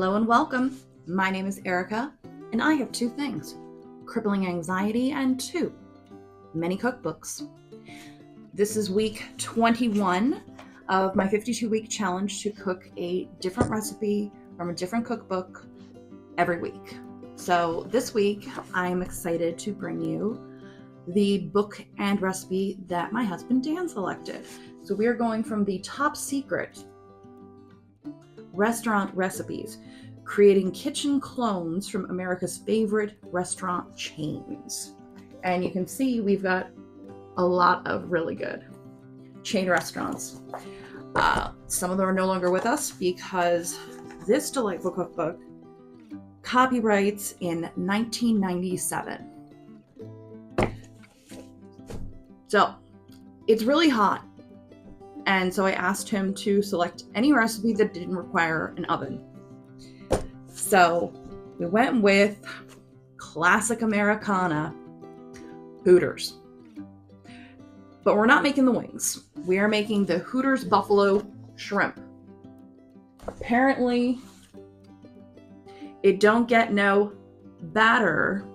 Hello and welcome. My name is Erica, and I have two things: crippling anxiety and two many cookbooks. This is week 21 of my 52-week challenge to cook a different recipe from a different cookbook every week. So this week, I'm excited to bring you the book and recipe that my husband Dan selected. So we are going from the top secret restaurant recipes, creating kitchen clones from America's favorite restaurant chains. And you can see we've got a lot of really good chain restaurants. Some of them are no longer with us because this delightful cookbook copyrights in 1997. So it's really hot. And so I asked him to select any recipe that didn't require an oven. So we went with classic Americana, Hooters. But we're not making the wings. We are making the Hooters buffalo shrimp. Apparently, it don't get no badder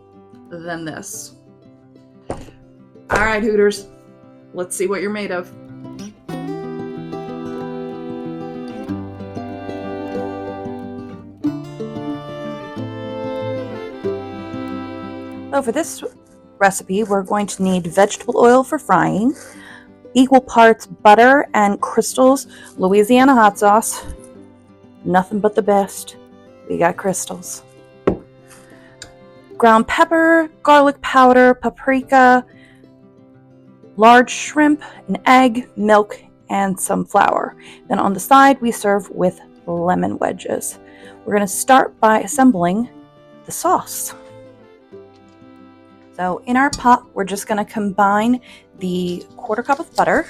than this. All right, Hooters, let's see what you're made of. So for this recipe, we're going to need vegetable oil for frying, equal parts butter and Crystal's Louisiana hot sauce. Nothing but the best. We got Crystal's. Ground pepper, garlic powder, paprika, large shrimp, an egg, milk, and some flour. Then on the side, we serve with lemon wedges. We're going to start by assembling the sauce. So in our pot, we're just going to combine the 1/4 cup of butter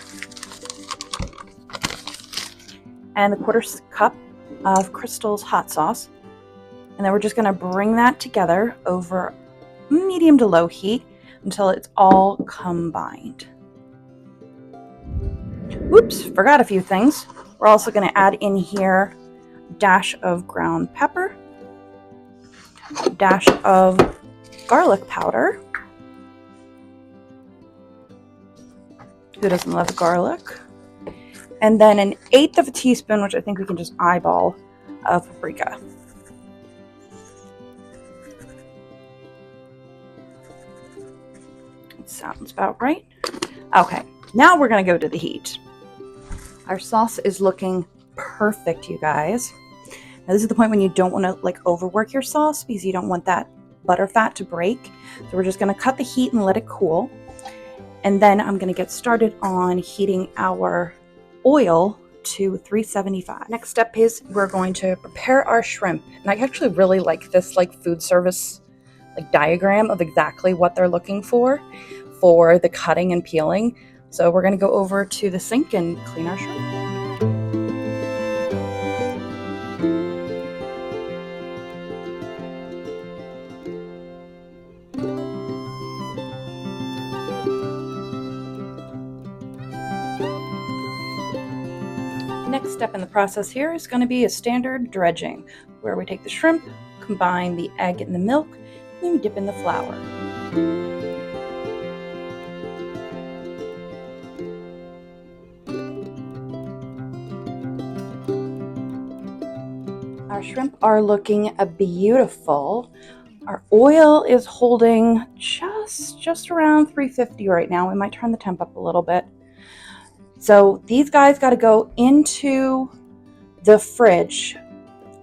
and the 1/4 cup of Crystal's hot sauce. And then we're just going to bring that together over medium to low heat until it's all combined. Oops, forgot a few things. We're also going to add in here a dash of ground pepper, a dash of garlic powder. Who doesn't love garlic? And then 1/8 of a teaspoon, which I think we can just eyeball, of paprika. That sounds about right. Okay, now we're going to go to the heat. Our sauce is looking perfect, you guys. Now this is the point when you don't want to overwork your sauce because you don't want that butter fat to break. So we're just going to cut the heat and let it cool. And then I'm going to get started on heating our oil to 375. Next step is we're going to prepare our shrimp. And I actually really like this food service diagram of exactly what they're looking for the cutting and peeling. So we're going to go over to the sink and clean our shrimp. Next step in the process here is going to be a standard dredging, where we take the shrimp, combine the egg and the milk, and then we dip in the flour. Our shrimp are looking beautiful. Our oil is holding just around 350 right now. We might turn the temp up a little bit. So these guys got to go into the fridge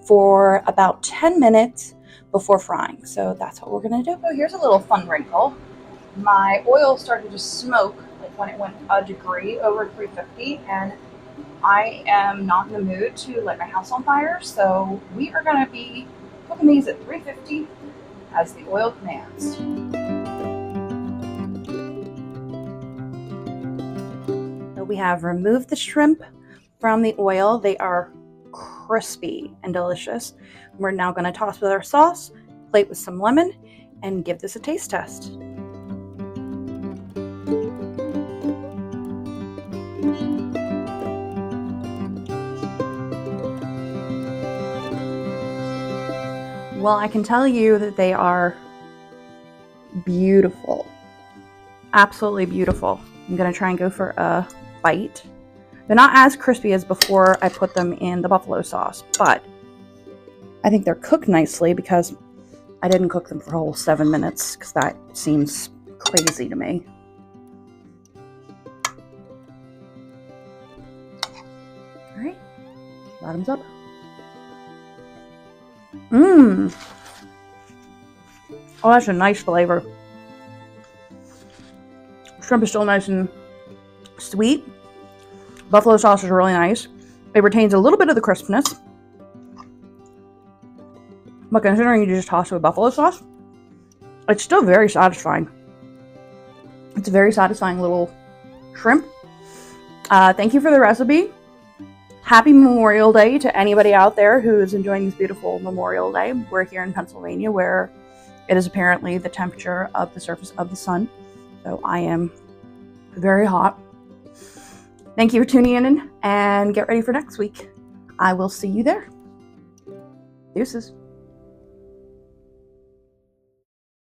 for about 10 minutes before frying. So that's what we're going to do. Oh, here's a little fun wrinkle. My oil started to smoke when it went a degree over 350, and I am not in the mood to light my house on fire. So we are going to be cooking these at 350 as the oil commands. We have removed the shrimp from the oil. They are crispy and delicious. We're now going to toss with our sauce, plate with some lemon, and give this a taste test. Well, I can tell you that they are beautiful. Absolutely beautiful. I'm going to try and go for a bite. They're not as crispy as before I put them in the buffalo sauce, but I think they're cooked nicely because I didn't cook them for a whole 7 minutes because that seems crazy to me. All right, bottoms up. Mmm. Oh, that's a nice flavor. Shrimp is still nice and sweet. Buffalo sauce is really nice. It retains a little bit of the crispness. But considering you just toss it with buffalo sauce, it's still very satisfying. It's a very satisfying little shrimp. Thank you for the recipe. Happy Memorial Day to anybody out there who is enjoying this beautiful Memorial Day. We're here in Pennsylvania where it is apparently the temperature of the surface of the sun. So I am very hot. Thank you for tuning in and get ready for next week. I will see you there. Deuces.